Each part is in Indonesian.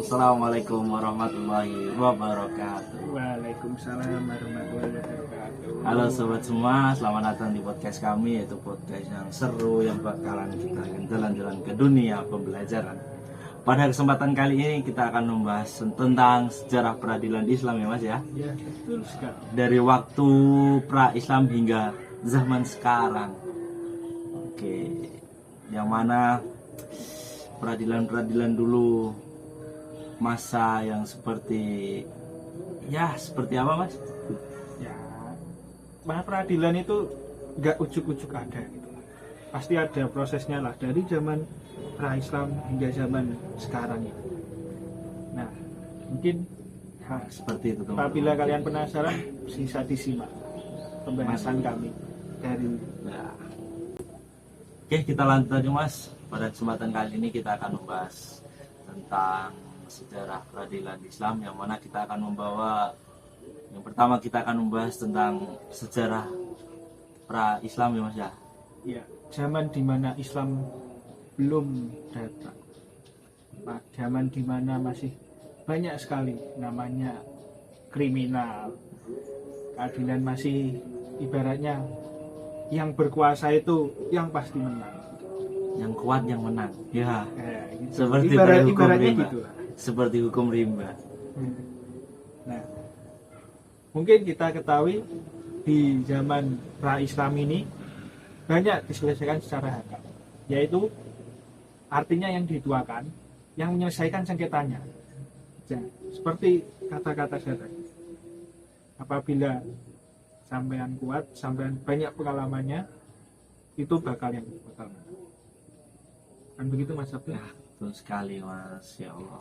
Assalamualaikum warahmatullahi wabarakatuh. Waalaikumsalam warahmatullahi wabarakatuh. Halo sobat semua, selamat datang di podcast kami, yaitu podcast yang seru yang bakalan kita akan jalan-jalan ke dunia pembelajaran. Pada kesempatan kali ini kita akan membahas tentang sejarah peradilan Islam ya Mas ya. Ya, betul sekali. Dari waktu pra-Islam hingga zaman sekarang. Oke, yang mana peradilan-peradilan dulu masa yang seperti apa Mas? Ya, maka peradilan itu nggak ujuk-ujuk ada gitu. Pasti ada prosesnya lah dari zaman pra-Islam hingga zaman sekarang itu. Nah, mungkin Seperti itu teman-teman. apabila kalian penasaran, bisa disimak pembahasan kami dari Nah. Oke, kita lanjut aja Mas. Pada kesempatan kali ini kita akan membahas tentang sejarah peradilan Islam, yang mana kita akan membawa, yang pertama kita akan membahas tentang sejarah pra-Islam ya Mas ya. ya zaman dimana Islam belum datang, zaman dimana masih banyak sekali namanya kriminal, keadilan masih ibaratnya yang berkuasa itu yang pasti menang. Yang kuat yang menang. Ya, Gitu. seperti pada hukum Ibaratnya rimba. gitu lah. Seperti hukum rimba. Nah, mungkin kita ketahui di zaman pra-Islam ini banyak diselesaikan secara hakam, yaitu artinya yang dituakan, yang menyelesaikan sengketanya. Ya, seperti kata-kata saya tadi, apabila sampean kuat, sampean banyak pengalamannya, itu bakal menang. Kan begitu Mas Abdul? Ya, betul sekali Mas, ya Allah.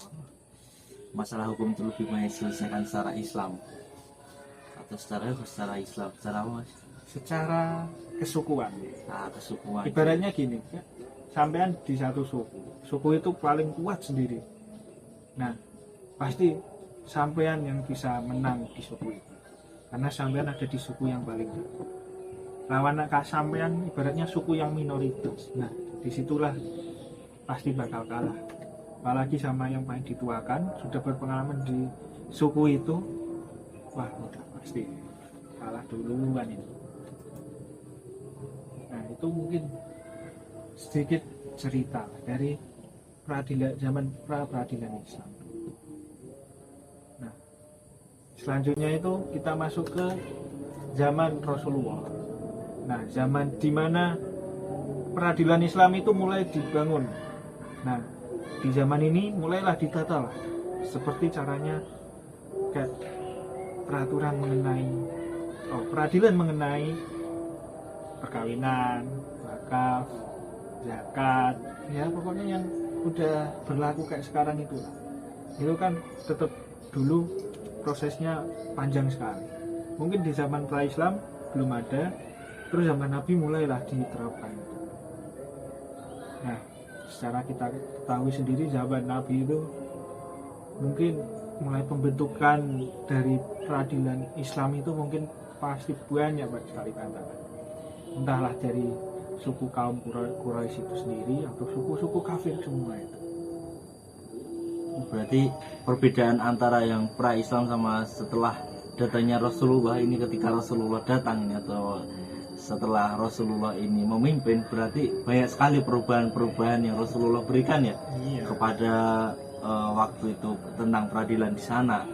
Masalah hukum itu lebih banyak diselesaikan secara Islam atau secara Islam, secara apa Mas? Secara kesukuan. Kesukuan. Ibaratnya gini, ya, sampean di satu suku itu paling kuat sendiri. Nah, pasti sampean yang bisa menang di suku itu, karena sampean ada di suku yang paling kuat. Lawan sampean ibaratnya suku yang minoritas. Nah, disitulah pasti bakal kalah. Apalagi sama yang paling dituakan, sudah berpengalaman di suku itu, wah udah pasti kalah duluan itu. Nah, itu mungkin sedikit cerita dari peradilan zaman pra-peradilan Islam. Nah, selanjutnya itu kita masuk ke zaman Rasulullah. Nah, zaman dimana peradilan Islam itu mulai dibangun. Nah, di zaman ini mulailah ditata lah seperti caranya kayak peraturan mengenai peradilan mengenai perkawinan, wakaf, zakat, ya pokoknya yang udah berlaku kayak sekarang itu lah. Itu kan tetap dulu prosesnya panjang sekali. Mungkin di zaman pra-Islam belum ada, terus zaman Nabi mulailah diterapkan. Nah, secara kita ketahui sendiri zaman Nabi itu mungkin mulai pembentukan dari peradilan Islam itu mungkin pasti banyak sekali tantangan. Entahlah dari suku kaum Quraisy itu sendiri atau suku-suku kafir semua itu. Berarti perbedaan antara yang pra-Islam sama setelah datangnya Rasulullah ini, ketika Rasulullah datang atau setelah Rasulullah ini memimpin, berarti banyak sekali perubahan-perubahan yang Rasulullah berikan ya kepada waktu itu tentang peradilan di sana.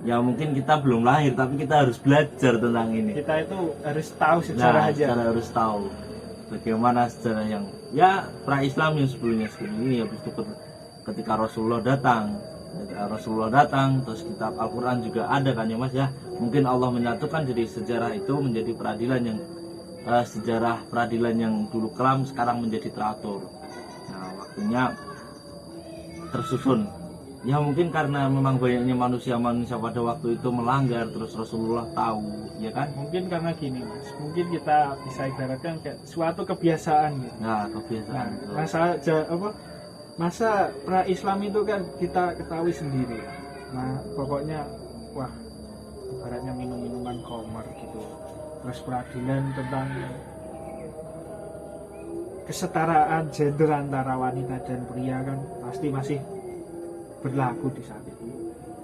Ya mungkin kita belum lahir, tapi kita harus belajar tentang ini. Kita itu harus tahu sejarah aja. Kita harus tahu bagaimana sejarah yang pra-Islam yang sebelumnya ini, habis itu ketika Rasulullah datang, terus kitab Al-Quran juga ada kan ya Mas ya. Mungkin Allah menyatukan jadi sejarah itu menjadi peradilan yang sejarah peradilan yang dulu kelam sekarang menjadi teratur. Nah, waktunya tersusun. Ya mungkin karena memang banyaknya manusia pada waktu itu melanggar, terus Rasulullah tahu, ya kan? Mungkin karena gini Mas, mungkin kita bisa ibaratkan kayak suatu kebiasaan gitu. Nah, kebiasaan. Masa pra-Islam itu kan kita ketahui sendiri. Nah, pokoknya wah ibaratnya minum-minuman khamar gitu. Terus peradilan tentang kesetaraan gender antara wanita dan pria kan pasti masih berlaku di saat itu.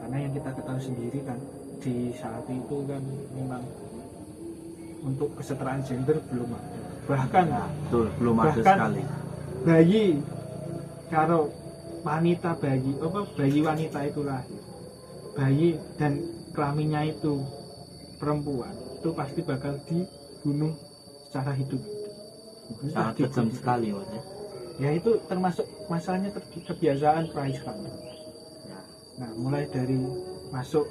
Karena yang kita ketahui sendiri kan di saat itu kan memang untuk kesetaraan gender belum ada. Bahkan Betul, belum ada Bahkan- sekali. bayi, kalau wanita bayi wanita itu lahir, bayi dan kelaminnya itu perempuan, itu pasti bakal dibunuh secara hidup. Sangat kejam sekali Mas ya. Ya itu termasuk masalahnya kebiasaan pra-Islam. Ya. Nah, mulai dari masuk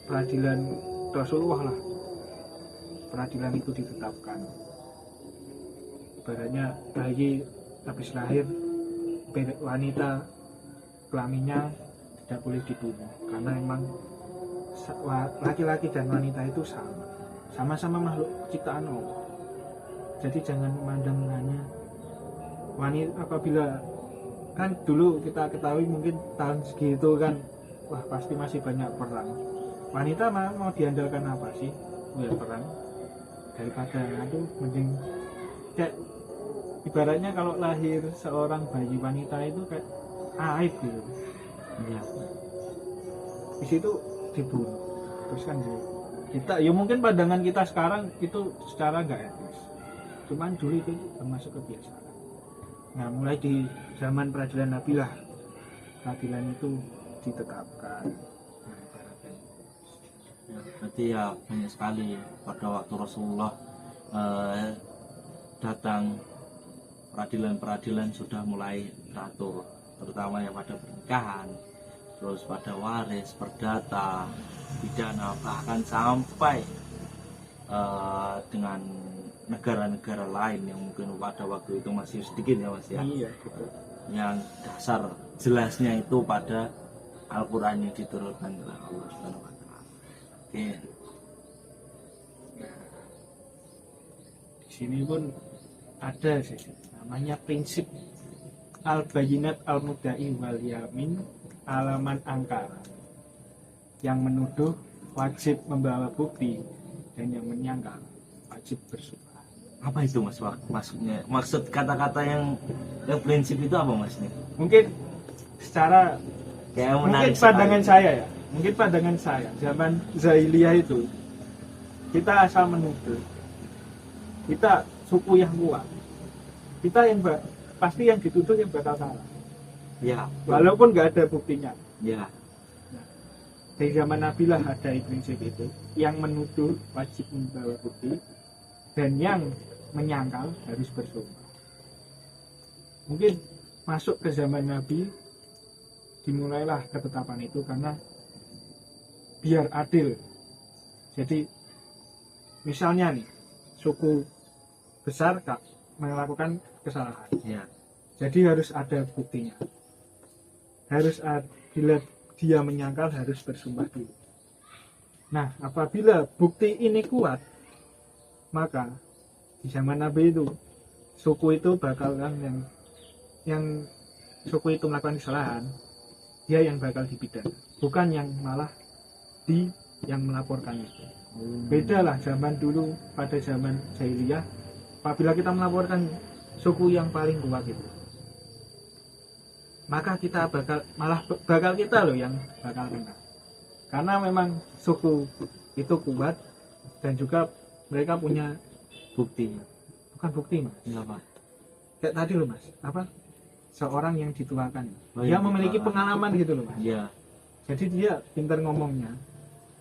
peradilan Rasulullah lah, peradilan itu ditetapkan. Ibaratnya bayi habis lahir, wanita kelaminnya tidak boleh dibunuh karena memang laki-laki dan wanita itu sama-sama makhluk ciptaan Allah. Jadi jangan memandang hanya wanita. Apabila kan dulu kita ketahui mungkin tahun segitu kan, wah pasti masih banyak perang. Wanita mau diandalkan apa sih? Ya perang. Daripada itu mending kayak ibaratnya kalau lahir seorang bayi wanita itu kayak aib gitu. Iya. Di situ dibunuh. Terus kan kita ya mungkin pandangan kita sekarang itu secara nggak etis. Cuman dulu itu termasuk kebiasaan. Nah, mulai di zaman peradilan Nabi lah, peradilan itu ditetapkan. Nah, ibaratnya. Ya, berarti ya banyak sekali pada waktu Rasulullah datang, peradilan-peradilan sudah mulai teratur, terutama yang pada pernikahan, terus pada waris, perdata, pidana, bahkan sampai dengan negara-negara lain yang mungkin pada waktu itu masih sedikit ya Mas ya. Iya, betul. Yang dasar jelasnya itu pada Al-Quran yang diturunkan oleh Allah Subhanahu wa Ta'ala. Oke. Di sini pun ada sih namanya prinsip al-bayinat al-mudda'i wal yamin alaman angkara. Yang menuduh wajib membawa bukti dan yang menyangkal wajib bersumpah. Apa itu Mas maksudnya? Maksud kata-kata yang prinsip itu apa Mas nih? Mungkin secara Kayak mungkin menarik pandangan sekali. saya ya, mungkin pandangan saya zaman Zahiliyah itu kita asal menuduh, kita suku yang kuat, kita yang pasti yang dituduh yang bakal salah, Ya. walaupun nggak ada buktinya. Ya. Dari zaman Nabi lah ada prinsip itu, yang menuduh wajib membawa bukti dan yang menyangkal harus bersumpah. Mungkin masuk ke zaman Nabi dimulailah ketetapan itu karena biar adil. Jadi misalnya nih suku besar tak melakukan kesalahan, Ya. jadi harus ada buktinya. Harus bila dia menyangkal harus bersumpah dulu. Nah, apabila bukti ini kuat, maka di zaman Nabi itu suku itu bakal kan yang suku itu melakukan kesalahan, dia yang bakal dipidana, bukan yang malah yang melaporkan itu. Beda lah zaman dulu, pada zaman jahiliyah, apabila kita melaporkan suku yang paling kuat itu, maka kita bakal kita loh yang bakal kena, karena memang suku itu kuat dan juga mereka punya Bukti. bukan bukti mas, Ya Pak. kayak tadi loh mas, apa seorang yang dituakan, Oh, dia yang memiliki dituakan. pengalaman gitu loh mas, Ya. jadi dia pintar ngomongnya,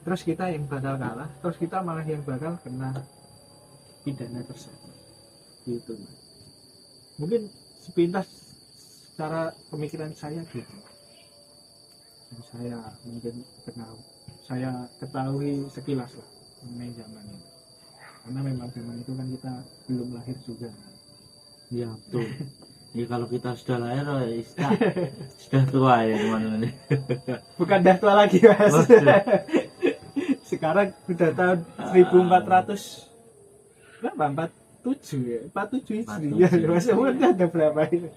terus kita yang bakal kalah, terus kita malah yang bakal kena pidana tersebut gitu mas. Mungkin sepintas secara pemikiran saya gitu, dan saya mungkin saya ketahui sekilas lah mengenai zaman itu, karena memang zaman itu kan kita belum lahir juga. Ya betul. Ya kalau kita sudah lahir sudah tua ya teman-teman. Bukan dah tua lagi mas. Oh, Sekarang udah tahun 1400 berapa? 47 ya? 47 istri ya, 47. masih umurnya ada berapa ini?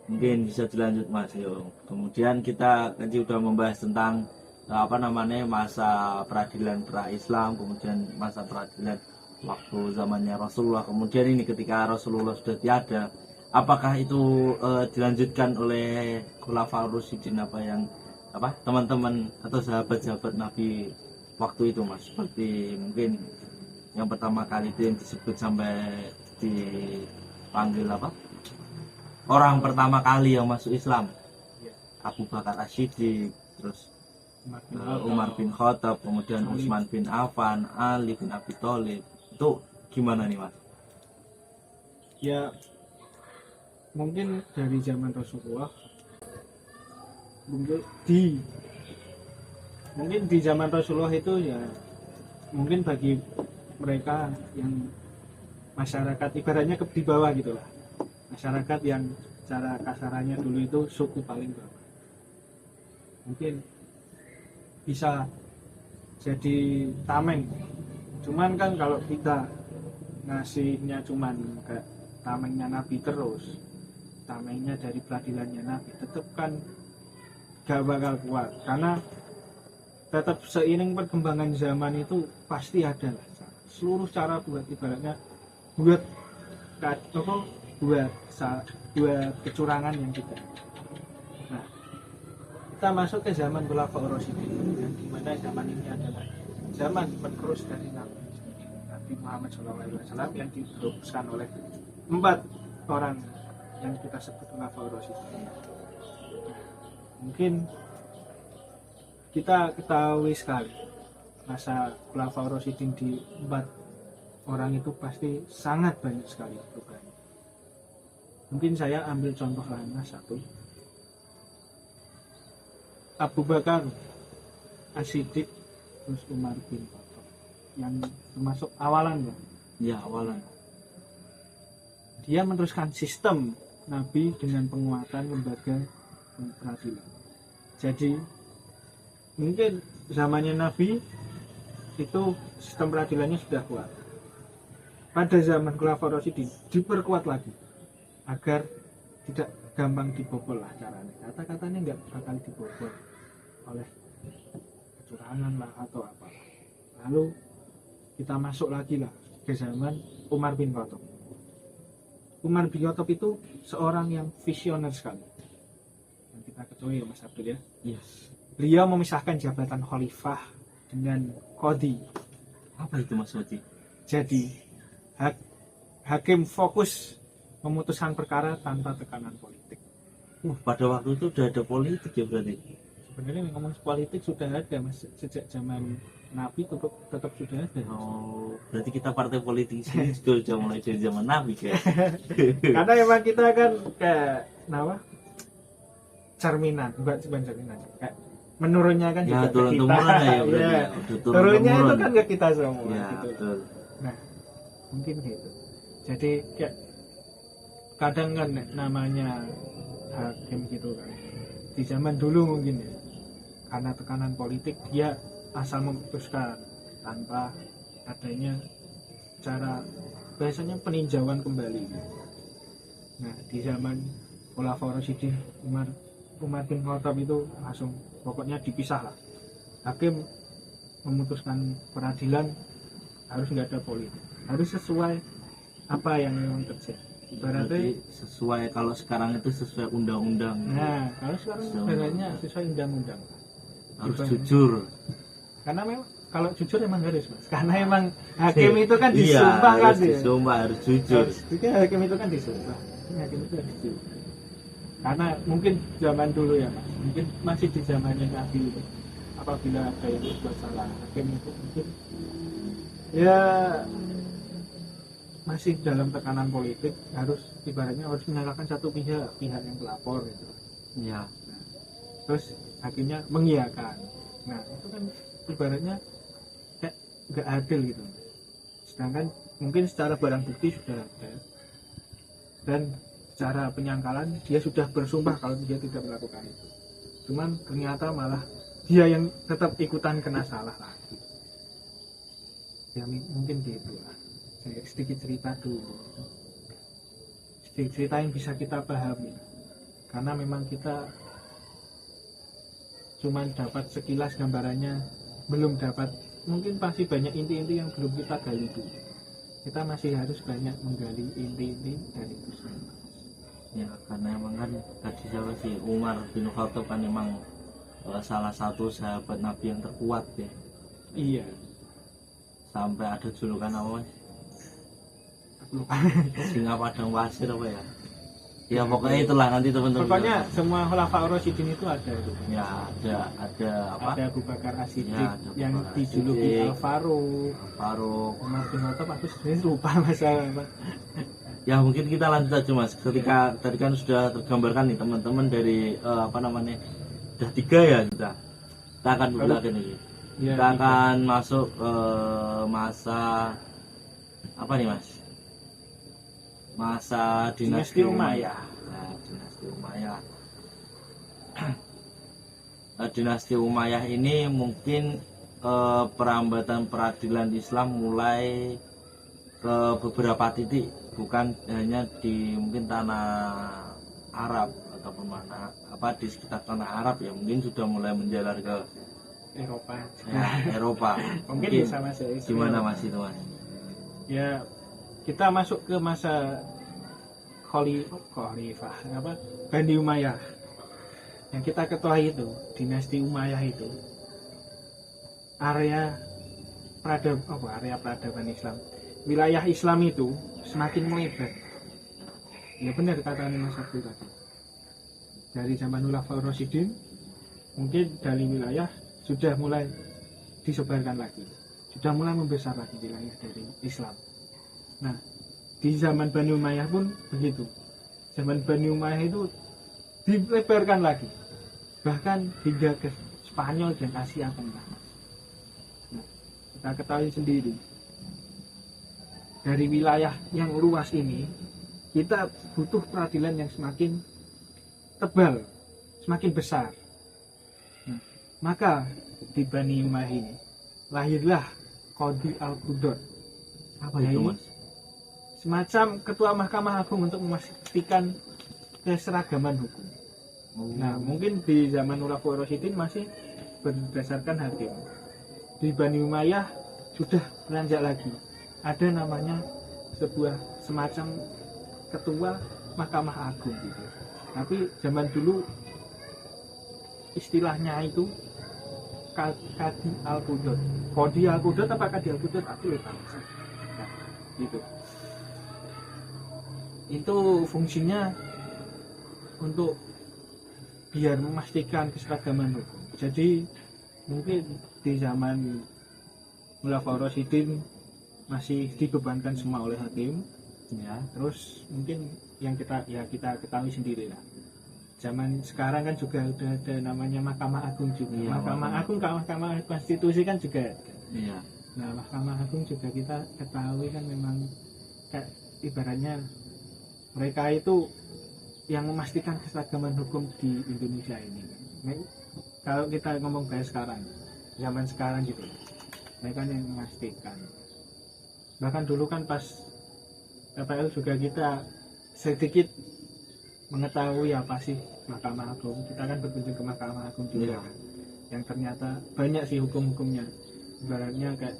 Mungkin bisa dilanjut Mas yo. Kemudian kita tadi sudah membahas tentang apa namanya masa peradilan pra-Islam, kemudian masa peradilan waktu zamannya Rasulullah, kemudian ini ketika Rasulullah sudah tiada, apakah itu dilanjutkan oleh Khulafaur Rasyidin apa yang teman-teman atau sahabat-sahabat Nabi waktu itu Mas, seperti mungkin yang pertama kali itu yang disebut sampai dipanggil orang pertama kali yang masuk Islam, Abu Bakar As-Siddiq, terus Umar bin Khattab, kemudian Utsman bin Affan, Ali bin Abi Thalib. Itu gimana nih Mas? Ya mungkin dari zaman Rasulullah, mungkin di zaman Rasulullah itu ya mungkin bagi mereka yang masyarakat ibaratnya di bawah gitulah, masyarakat yang cara kasarannya dulu itu suku paling bawah, mungkin bisa jadi tameng. Cuman kan kalau kita ngasihnya cuman kayak tamengnya Nabi terus, tamengnya dari peradilannya Nabi, tetap kan gak bakal kuat, karena tetap seiring perkembangan zaman itu pasti ada lah seluruh cara buat ibaratnya buat kecurangan yang kita. Nah, kita masuk ke zaman Khulafaur Rasyidin, yang dimana zaman ini adalah zaman penerus dari Nabi Muhammad SAW yang diteruskan oleh 4 orang yang kita sebut Khulafaur Rasyidin. Mungkin kita ketahui sekali masa Khulafaur Rasyidin di 4 orang itu pasti sangat banyak sekali perubahan. Mungkin saya ambil contoh lainnya satu, Abu Bakar As-Siddiq, terus Umar bin Khattab, yang termasuk awalan ya. Ya, awalan. Dia meneruskan sistem Nabi dengan penguatan lembaga peradilan. Jadi mungkin zamannya Nabi itu sistem peradilannya sudah kuat. Pada zaman Khulafaur Rasyidin diperkuat lagi agar tidak gampang dibobol lah caranya. Kata-katanya nggak bakal dibobol oleh kecurangan lah atau apa. Lalu kita masuk lagi lah ke zaman Umar bin Khattab. Umar bin Khattab itu seorang yang visioner sekali. Yang kita ketahui ya Mas Abdul ya. Yes. Beliau memisahkan jabatan khalifah dengan qadhi. Apa itu Mas Wati? Jadi hakim fokus memutuskan perkara tanpa tekanan politik. Pada waktu itu sudah ada politik ya berarti? Sebenarnya ngomong politik sudah ada Mas, sejak zaman Nabi tetap sudah ada. Oh, berarti kita partai politik sini sudah mulai dari zaman Nabi kayak. Karena emang kita kan kayak cerminan, bukan cerminan, kayak menurunnya kan Ya, juga turun ke kita. temurun ya berarti. Ya. Udah Turunnya itu temurun. kan ke kita semua Ya, gitu. betul. Nah, mungkin gitu. Jadi kayak kadang kan namanya hakim gitu kan. Di zaman dulu mungkin ya, karena tekanan politik dia asal memutuskan tanpa adanya cara biasanya peninjauan kembali. Nah, di zaman Khulafaur Rasyidin Umar bin Khattab itu langsung pokoknya dipisah lah. Hakim memutuskan peradilan harus nggak ada politik, harus sesuai apa yang memang terjadi. Ibaratnya Berarti sesuai, kalau sekarang itu sesuai undang-undang. nah kalau sekarang ibaratnya sesuai undang-undang Harus Ibarat- jujur. karena memang kalau jujur emang harus Mas, karena emang hakim itu kan Iya, disumpah kan harus dia. disumpah, harus jujur. Jadi hakim itu kan disumpah, hakim itu harus jujur. Karena mungkin zaman dulu ya Mas, mungkin masih di zamannya Nabi itu, apabila ada yang berbuat salah hakim itu mungkin ya masih dalam tekanan politik, harus ibaratnya harus menyalahkan satu pihak yang pelapor gitu. Ya, Terus hakimnya mengiyakan. Nah itu kan ibaratnya kayak nggak adil gitu. Sedangkan mungkin secara barang bukti sudah ada, dan secara penyangkalan dia sudah bersumpah kalau dia tidak melakukan itu. Cuman ternyata malah dia yang tetap ikutan kena salah lagi. Ya mungkin gitu lah. Sedikit cerita dulu, sedikit cerita yang bisa kita pahami, karena memang kita cuma dapat sekilas gambarannya, belum dapat, mungkin pasti banyak inti-inti yang belum kita gali dulu. Kita masih harus banyak menggali inti-inti dari itu semua. ya karena emang kan tadi siapa sih Umar bin Khattab kan emang salah satu sahabat Nabi yang terkuat ya. Iya, Sampai ada julukan apa Mas? aku lupa. Singa padang pasir apa ya? Ya pokoknya itulah nanti teman-teman. Pokoknya semua Khulafaur Rasyidin itu ada itu. Ya ada apa? Ada Abu Bakar As-Siddiq Ya, ada Abu yang Bakar dijuluki As-Siddiq, Al-Faruq. Faruq. Umar bin Khattab, aku sebenarnya lupa masalah apa. Ya mungkin kita lanjut aja Mas. Ketika tadi kan sudah tergambarkan nih teman-teman dari apa namanya? Udah 3 ya kita. Kita akan berbelakang ini. Ya, Kita akan masuk ke masa apa nih Mas? Masa dinasti Dinasti Umayyah. Umayyah. Nah, dinasti Umayyah. Dinasti Umayyah ini mungkin perambatan peradilan Islam mulai ke beberapa titik, bukan hanya di mungkin tanah Arab ataupun mana apa di sekitar tanah Arab ya, mungkin sudah mulai menjalar ke Eropa. Eropa. Mungkin bisa masuk Israel. Gimana Mas itu Mas? Ya, kita masuk ke masa Khalifah apa? Bani Umayyah. Yang kita ketahui itu, dinasti Umayyah itu area peradaban Islam. Wilayah Islam itu semakin melebar. Ya benar kata Mas Abdul tadi. Dari zaman Khulafaur Rasyidin, mungkin dari wilayah sudah mulai disebarkan lagi, sudah mulai membesar lagi wilayah dari Islam. Nah, di zaman Bani Umayyah pun begitu. Zaman Bani Umayyah itu dilebarkan lagi, bahkan hingga ke Spanyol dan Asia Tengah. Nah, kita ketahui sendiri, dari wilayah yang luas ini, kita butuh peradilan yang semakin tebal, semakin besar. Nah, maka di Bani Umayyah ini lahirlah Qadhi Al-Qudot. Apa itu Mas? Semacam ketua Mahkamah Agung untuk memastikan keseragaman hukum. Nah, mungkin di zaman Khulafaur Rasyidin masih berdasarkan hakim. Di Bani Umayyah sudah beranjak lagi. Ada namanya sebuah semacam ketua Mahkamah Agung gitu. Tapi zaman dulu istilahnya itu Qadhi Al-Qudot. Qadhi Al-Qudot apa Qadhi Al-Qudot aku lupa. Nah, gitu. Itu fungsinya untuk biar memastikan keseragaman hukum. Jadi mungkin di zaman Khulafaur Rasyidin masih dibebankan semua oleh hakim ya. Terus mungkin yang kita ketahui sendiri lah, zaman sekarang kan juga udah ada namanya Mahkamah Agung juga ya, Mahkamah Agung, Mahkamah Konstitusi kan juga iya. Nah, Mahkamah Agung juga kita ketahui kan memang kayak ibaratnya mereka itu yang memastikan keseragaman hukum di Indonesia ini. Nah, kalau kita ngomong kayak sekarang, zaman sekarang gitu, mereka yang memastikan. Bahkan dulu kan pas PPL juga kita sedikit mengetahui apa sih Mahkamah Agung. Kita kan berkunjung ke Mahkamah Agung juga, kan, yang ternyata banyak sih hukum-hukumnya. Ibaratnya kayak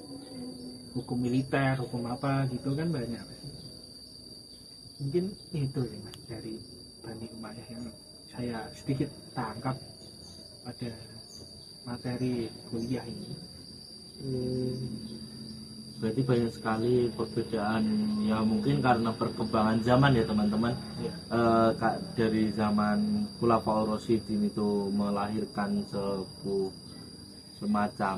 hukum militer, hukum apa gitu kan banyak. Mungkin itu sih Mas dari Bani Umayyah yang saya sedikit tangkap pada materi kuliah ini. Berarti banyak sekali perbedaan ya, mungkin karena perkembangan zaman ya teman-teman ya. Dari zaman Khulafaur Rasyidin itu melahirkan semacam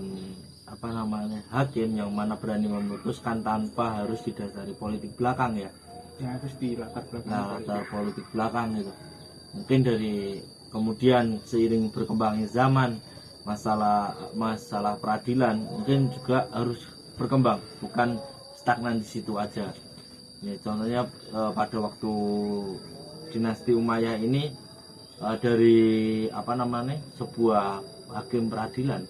apa namanya hakim yang mana berani memutuskan tanpa harus didasari politik belakang ya. Ya harus di latar belakang. Nah, latar politik belakang itu. Mungkin dari kemudian seiring berkembangnya zaman, masalah peradilan mungkin juga harus berkembang, bukan stagnan di situ aja. Ya, contohnya pada waktu dinasti Umayyah ini dari apa namanya sebuah hakim peradilan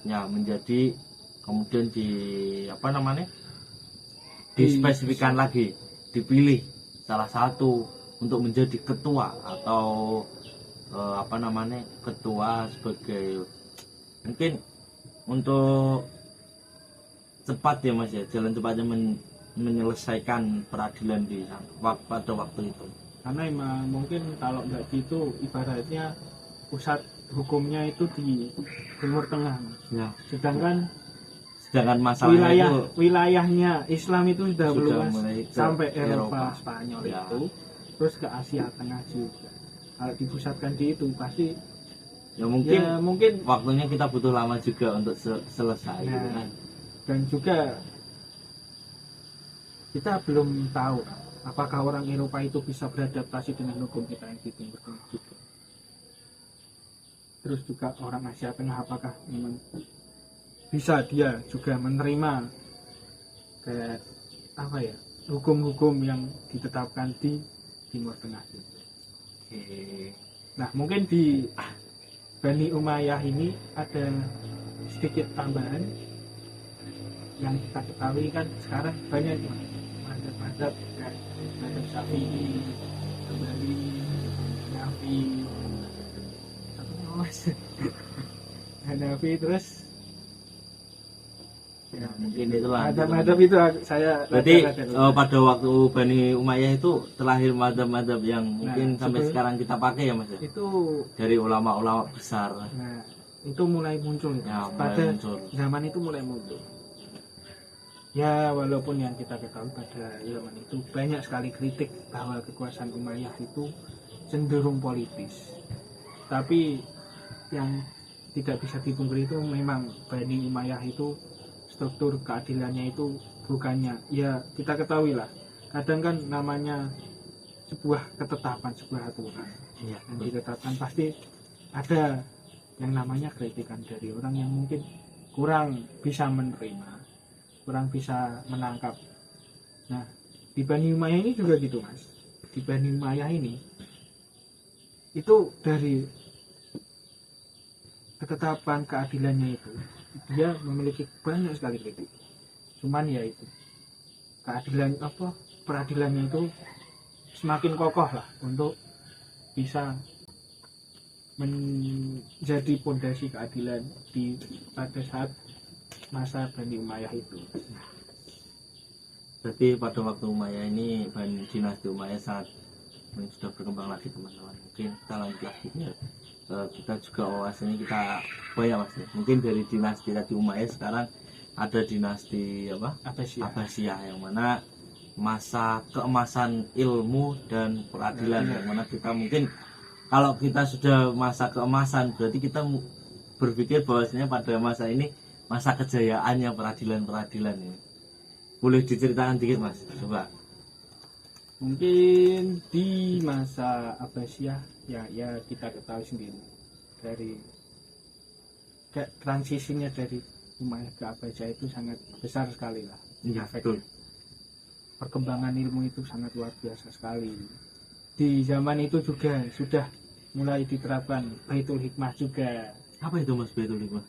ya menjadi kemudian dispesifikan lagi, dipilih salah satu untuk menjadi ketua atau ketua sebagai mungkin untuk cepat ya Mas ya, jalan cepatnya menyelesaikan peradilan pada waktu itu. Karena emang mungkin kalau nggak gitu ibaratnya pusat hukumnya itu di Timur Tengah, Mas. Ya. Sedangkan Masalahnya itu wilayahnya Islam itu sudah meluas mulai ke sampai Eropa, Eropa. Spanyol Ya. itu, terus ke Asia Tengah juga. Kalau dipusatkan di itu pasti ya mungkin ya mungkin waktunya kita butuh lama juga untuk selesai Nah. gitu kan. dan juga kita belum tahu apakah orang Eropa itu bisa beradaptasi dengan hukum kita yang di Timur Tengah juga. Terus juga orang Asia Tengah apakah memang bisa dia juga menerima kayak apa ya, hukum-hukum yang ditetapkan di Timur Tengah itu. Oke. Nah, mungkin di Bani Umayyah ini ada sedikit tambahan yang kita ketahui kan sekarang banyak mazhab-mazhab kayak mazhab Syafi'i, Hambali, Hanafi, apa namanya Mas? Hanafi, terus Ya, mungkin itulah. mazhab itu saya Berarti rada-rada lupa. pada waktu Bani Umayyah itu terlahir madhab-madhab yang mungkin sampai sebelum- sekarang kita pakai ya Mas ya? itu Dari ulama-ulama besar. nah itu mulai muncul Ya, mulai pada muncul. zaman itu mulai muncul. Ya walaupun yang kita ketahui pada zaman itu banyak sekali kritik bahwa kekuasaan Umayyah itu cenderung politis. Tapi yang tidak bisa dipungkiri itu memang Bani Umayyah itu struktur keadilannya itu bukannya, ya kita ketahui lah, kadang kan namanya sebuah ketetapan, sebuah aturan Iya. yang ditetapkan pasti ada yang namanya kritikan dari orang yang mungkin kurang bisa menerima, kurang bisa menangkap. Nah, di Bani Umayyah ini juga gitu Mas. Di Bani Umayyah ini itu dari ketetapan keadilannya itu dia memiliki banyak sekali kritik. Cuman ya itu keadilan peradilannya itu semakin kokoh lah untuk bisa menjadi pondasi keadilan di pada saat masa Bani Umayyah itu. Berarti pada waktu Umayyah ini dinasti Umayyah saat ini sudah berkembang lagi teman-teman. Mungkin kita lanjut lagi ya. Kita juga wawasannya kita banyak Mas ya. Mungkin dari dinasti tadi Umayyah sekarang ada dinasti Abbasiyah yang mana masa keemasan ilmu dan peradilan yang mana kita mungkin kalau kita sudah masa keemasan berarti kita berpikir bahwasanya pada masa ini masa kejayaannya peradilan ini. Boleh diceritakan dikit Mas, coba. Mungkin di masa Abbasiyah ya kita ketahui sendiri dari transisinya dari Umayyah ke Abbasiyah itu sangat besar sekali lah. Iya, Efeknya. Perkembangan ilmu itu sangat luar biasa sekali. Di zaman itu juga sudah mulai diterapkan Baitul Hikmah juga. Apa itu Mas Baitul Hikmah?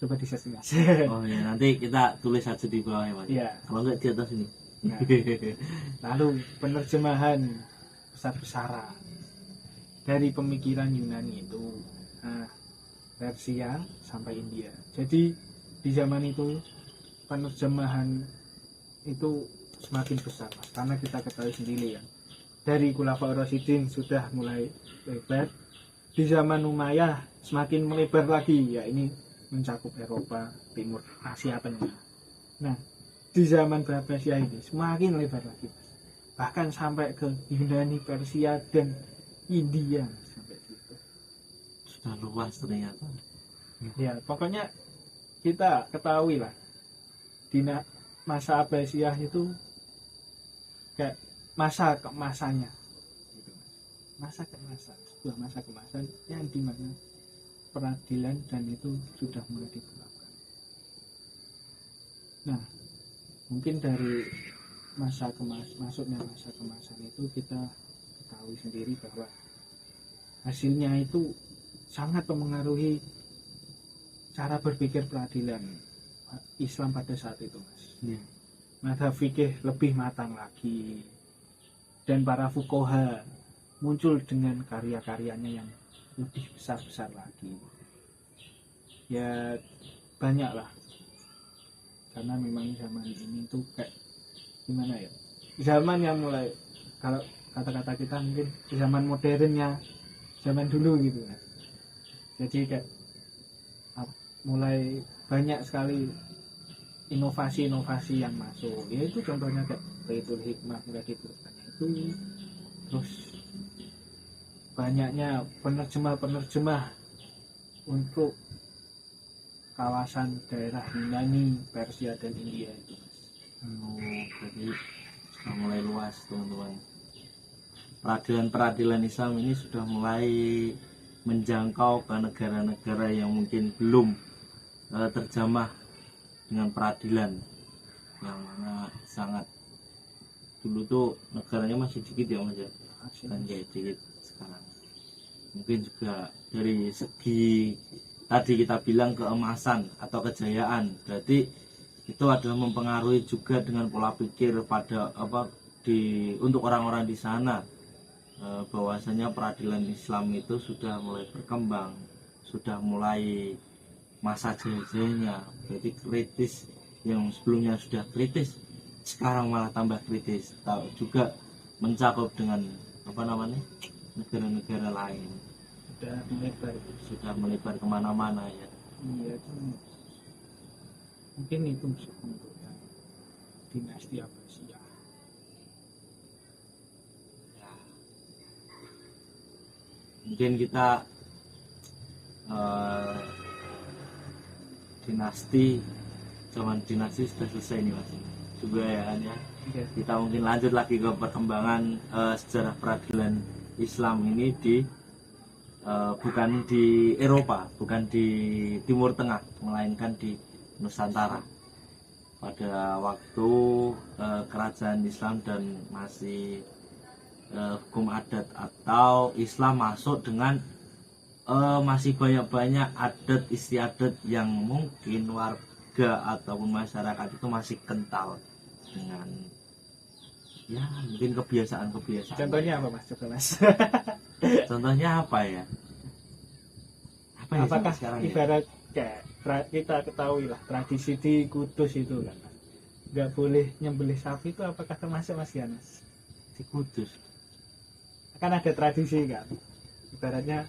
Coba disearch Mas. Oh ya, nanti kita tulis aja di bawah ya Mas. Iya. Kalau enggak di atas ini. Nah, lalu penerjemahan besar-besaran dari pemikiran Yunani itu, Persia sampai India. Jadi di zaman itu penerjemahan itu semakin besar Mas, karena kita ketahui sendiri ya, dari Khulafaur Rasyidin sudah mulai lebar, di zaman Umayyah semakin melebar lagi, ya ini mencakup Eropa, Timur, Asia Tengah. Nah, di zaman Abbasiyah ini semakin lebar lagi Mas. Bahkan sampai ke Yunani, Persia, dan India sampai situ. Sudah luas ternyata. Ya, pokoknya kita ketahui lah di masa Abbasiyah itu kayak masa keemasannya gitu. Masa keemasan, sebuah masa keemasan yang dimana peradilan dan itu sudah mulai diterapkan. Nah, mungkin dari masuknya masa kemasan itu kita ketahui sendiri bahwa hasilnya itu sangat mempengaruhi cara berpikir peradilan Islam pada saat itu Mas. Ya. Mazhab fikih lebih matang lagi dan para fuqaha muncul dengan karya-karyanya yang lebih besar-besar lagi. Ya banyak lah, karena memang zaman ini tuh kayak gimana ya, zaman yang mulai, kalau kata-kata kita mungkin zaman modernnya zaman dulu gitu kan. Jadi kayak mulai banyak sekali inovasi-inovasi yang masuk. Ya itu contohnya kayak Baitul Hikmah mulai diteruskannya itu, terus banyaknya penerjemah-penerjemah untuk kawasan daerah Yunani, Persia dan India itu. Jadi sudah mulai luas teman-teman. Peradilan Islam ini sudah mulai menjangkau ke negara-negara yang mungkin belum terjamah dengan peradilan, yang mana sangat dulu tuh negaranya masih dikit ya mas ya, dan kayak dikit sekarang. Mungkin juga dari segi tadi kita bilang keemasan atau kejayaan, berarti itu adalah mempengaruhi juga dengan pola pikir pada untuk orang-orang di sana, bahwasanya peradilan Islam itu sudah mulai berkembang, sudah mulai masa jaya-jayanya. Berarti kritis, yang sebelumnya sudah kritis sekarang malah tambah kritis, juga mencakup dengan negara-negara lain, sudah melebar kemana-mana ya. Iya, mungkin itu untuk yang dinasti Abbasiyah. Ya. Mungkin kita zaman dinasti sudah selesai nih mas, juga ya kan ya. Iya. Kita mungkin lanjut lagi ke perkembangan sejarah peradilan Islam ini bukan di Eropa, bukan di Timur Tengah, melainkan di Nusantara. Pada waktu kerajaan Islam dan masih hukum adat, atau Islam masuk dengan masih banyak-banyak adat istiadat yang mungkin warga ataupun masyarakat itu masih kental dengan ya mungkin kebiasaan-kebiasaan. Contohnya apa mas? Coba mas. Contohnya apa ya? Apa ya Apakah sekarang ibarat kayak kita ketahui lah tradisi di Kudus itu kan nggak boleh nyembelih sapi, itu apakah termasuk mas Yanas? Di Kudus Kan ada tradisi kan, ibaratnya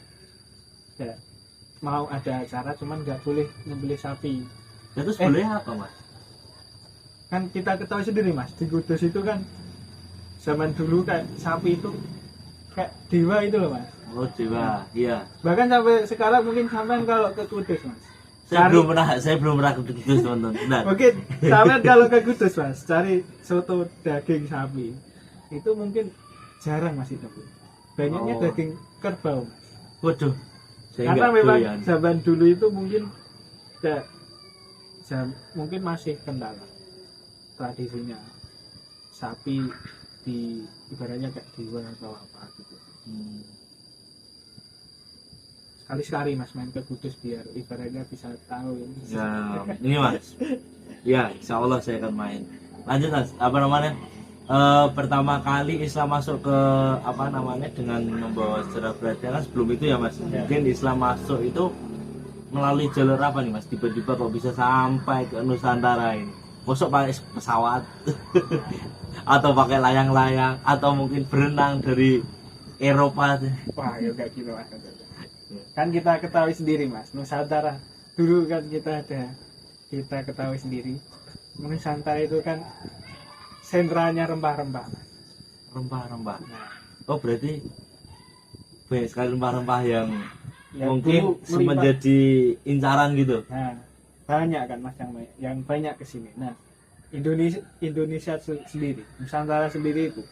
ya, mau ada acara cuman nggak boleh nyembelih sapi. ya, terus boleh apa mas? Kan kita ketahui sendiri mas, di Kudus itu kan zaman dulu kan sapi itu kayak dewa itu loh mas. Oh dewa, iya. Bahkan sampai sekarang mungkin sampean kalau ke Kudus mas, Saya belum pernah ke Kudus teman-teman. Benar. mungkin sampean kalau ke Kudus mas cari soto daging sapi itu mungkin jarang mas itu. Banyaknya daging kerbau mas. Waduh. Karena memang zaman dulu itu mungkin mungkin masih kendala tradisinya sapi di ibaratnya kayak dewa atau apa gitu. Sekali-sekali mas main ke Kudus biar ibaratnya bisa tahu ini. Ya, ini mas. Ya, insya Allah saya akan main. Lanjut mas, pertama kali Islam masuk ke dengan membawa sejarah peradaban kan sebelum itu ya mas. Ya. Mungkin Islam masuk itu melalui jalur apa nih mas? Tiba-tiba kok bisa sampai ke Nusantara ini? Masuk pakai pesawat atau pakai layang-layang atau mungkin berenang dari Eropa? Wah ya kayak gitu mas. Kan kita ketahui sendiri mas, Nusantara dulu kan kita ketahui sendiri Nusantara itu kan sentranya rempah-rempah mas. Rempah-rempah. Nah, Oh berarti banyak sekali rempah-rempah yang dulu mungkin melipat. menjadi incaran gitu. Nah, banyak kan mas yang banyak kesini. Nah, Indonesia sendiri, Nusantara sendiri itu,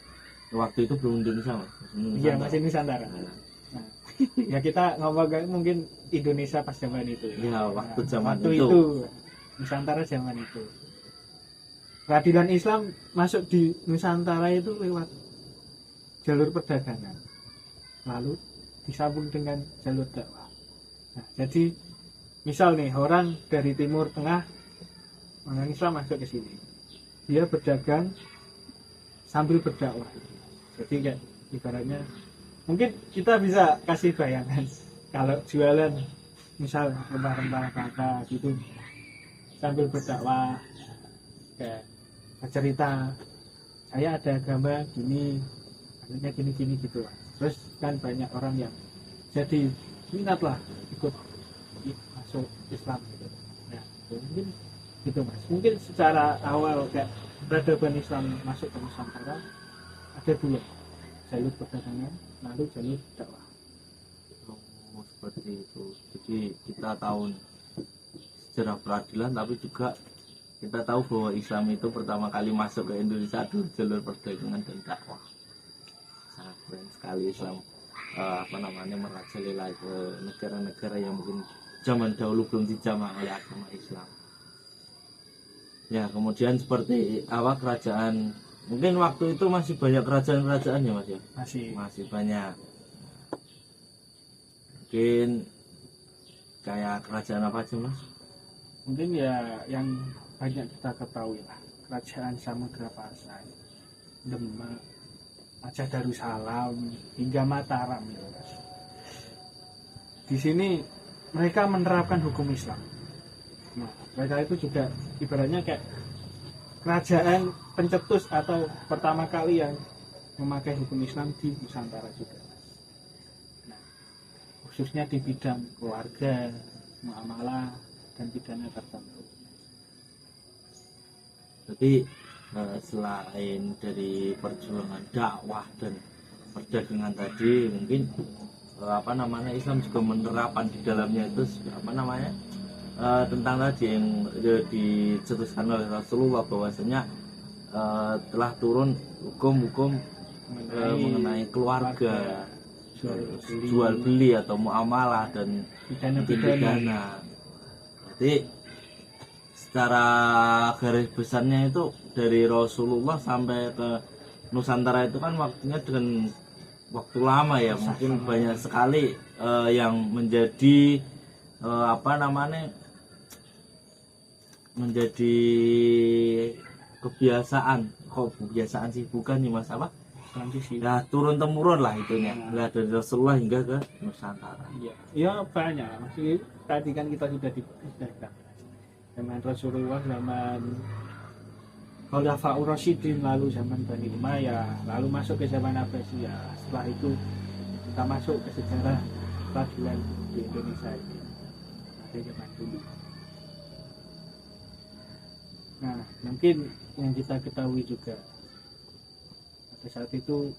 Waktu itu belum Indonesia mas. iya masih Nusantara. Nah, ya kita ngomong mungkin Indonesia pas zaman itu. Ya waktu zaman waktu itu Nusantara zaman itu. Peradilan Islam masuk di Nusantara itu lewat jalur perdagangan, lalu disambung dengan jalur dakwah. Nah, jadi misal nih orang dari Timur Tengah, orang Islam masuk ke sini, dia berdagang sambil berdakwah. Jadi kayak ibaratnya mungkin kita bisa kasih bayangan kalau jualan misal rempah-rempah apa gitu sambil berdakwah, kayak cerita saya ada agama gini, akhirnya gini gitu lah. Terus kan banyak orang yang jadi minat lah ikut masuk Islam gitu. Nah, mungkin gitu Mas. Mungkin secara awal kayak peradaban Islam masuk ke Nusantara ada dua, jalur perdagangan lalu jalur dakwah. Oh, seperti itu. Jadi kita tahu sejarah peradilan, tapi juga kita tahu bahwa Islam itu pertama kali masuk ke Indonesia itu jalur perdagangan dan dakwah. Sangat keren sekali Islam merajalela ke negara-negara yang mungkin zaman dahulu belum dijamah oleh agama Islam. Ya, kemudian seperti kerajaan, mungkin waktu itu masih banyak kerajaan-kerajaan ya Mas ya? Masih banyak. Mungkin kayak kerajaan apa aja Mas? Mungkin ya yang banyak kita ketahui lah, kerajaan Samudra Pasai, Demak, Aceh Darussalam hingga Mataram ya Mas. Di sini mereka menerapkan hukum Islam. Nah, mereka itu juga ibaratnya kayak kerajaan pencetus atau pertama kali yang memakai hukum Islam di Nusantara juga. Nah, khususnya di bidang keluarga, muamalah, dan pidana tertentu. Jadi selain dari perjuangan dakwah dan perdagangan tadi, mungkin Islam juga menerapkan di dalamnya itu tentang tadi yang dicetuskan oleh Rasulullah, bahwasanya telah turun hukum-hukum mengenai keluarga, jual beli atau muamalah dan pidana. Jadi secara garis besarnya itu dari Rasulullah sampai ke Nusantara itu kan waktunya dengan waktu lama ya, mungkin banyak sekali yang menjadi menjadi kebiasaan sih, bukan nih Mas ya, turun temurun lah itunya, dari Rasulullah hingga ke Nusantara. Ya banyak, maksudnya tadi kan kita sudah diberikan zaman Rasulullah, zaman Khulafaur Rasyidin, lalu zaman Bani Umayyah, lalu masuk ke zaman Abbasiyah. Setelah itu kita masuk ke sejarah peradilan di Indonesia ini pada zaman dulu. Nah, mungkin yang kita ketahui juga pada saat itu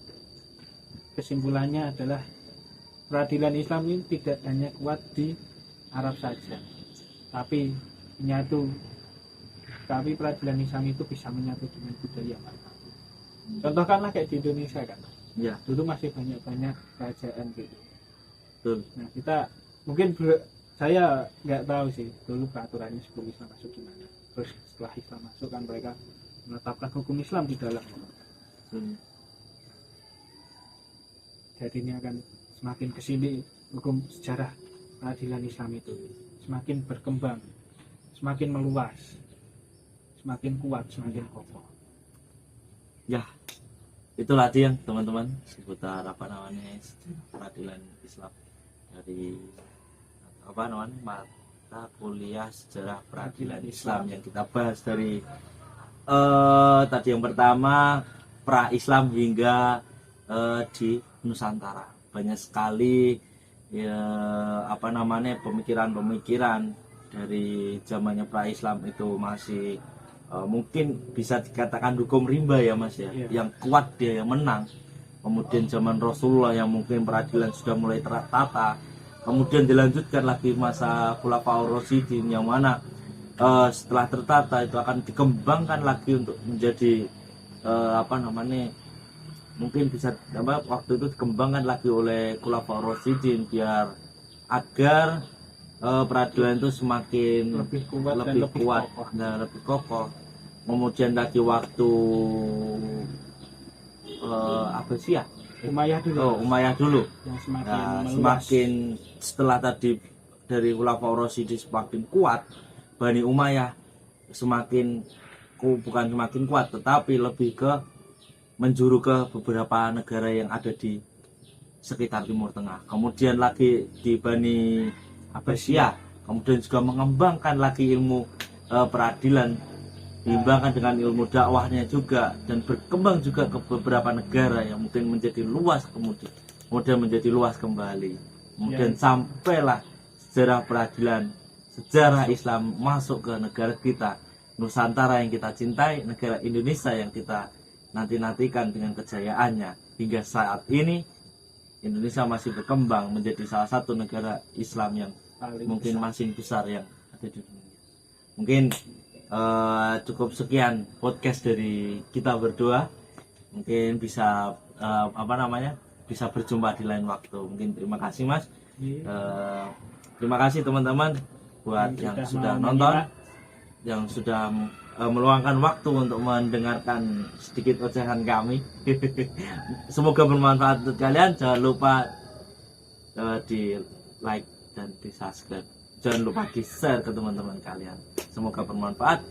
kesimpulannya adalah peradilan Islam ini tidak hanya kuat di Arab saja, tapi peradilan Islam itu bisa menyatu dengan budaya manapun. Contohkanlah kayak di Indonesia kan, ya, dulu masih banyak kerajaan gitu. Betul. Nah, kita mungkin saya nggak tahu sih dulu peraturannya sebelum Islam masuk gimana. Terus setelah Islam masuk kan mereka menetapkan hukum Islam di dalam. Jadi ini akan semakin kesini hukum sejarah peradilan Islam itu semakin berkembang, semakin meluas, semakin kuat, semakin kokoh. Ya, itulah tadi yang teman-teman seputar sejarah peradilan Islam dari mata kuliah sejarah peradilan Islam yang kita bahas dari tadi yang pertama pra-Islam hingga di Nusantara. Banyak sekali pemikiran-pemikiran dari zamannya pra-Islam itu masih mungkin bisa dikatakan hukum rimba ya Mas ya, yang kuat dia yang menang. Kemudian zaman Rasulullah yang mungkin peradilan sudah mulai tertata, kemudian dilanjutkan lagi masa Khulafaur Rasyidin yang mana setelah tertata itu akan dikembangkan lagi untuk menjadi mungkin bisa waktu itu dikembangkan lagi oleh Khulafaur Rasyidin biar agar peradilan itu semakin lebih kuat dan lebih kokoh. Kemudian lagi waktu Abbasiyah, Umayyah dulu yang semakin setelah tadi dari Khulafaur Rasyidin semakin kuat, Bani Umayyah bukan semakin kuat tetapi lebih ke menjuru ke beberapa negara yang ada di sekitar Timur Tengah. Kemudian lagi di Bani Abbasiyah, kemudian juga mengembangkan lagi ilmu peradilan, diimbangkan dengan ilmu dakwahnya juga, dan berkembang juga ke beberapa negara yang mungkin menjadi luas, kemudian menjadi luas kembali. Kemudian sampailah sejarah peradilan sejarah Islam masuk ke negara kita, Nusantara yang kita cintai, negara Indonesia yang kita nanti-nantikan dengan kejayaannya. Hingga saat ini Indonesia masih berkembang menjadi salah satu negara Islam yang Paling mungkin besar. masih besar yang ada di dunia. Mungkin cukup sekian podcast dari kita berdua. Mungkin bisa bisa berjumpa di lain waktu. Mungkin terima kasih Mas. Iya. Terima kasih teman-teman buat yang sudah mau nonton, menyimak. yang sudah meluangkan waktu untuk mendengarkan sedikit ocehan kami. Semoga bermanfaat untuk kalian. Jangan lupa di like dan di subscribe. Jangan lupa di share ke teman-teman kalian. Semoga bermanfaat.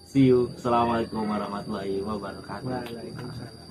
See you. Assalamualaikum warahmatullahi wabarakatuh. Waalaikumsalam.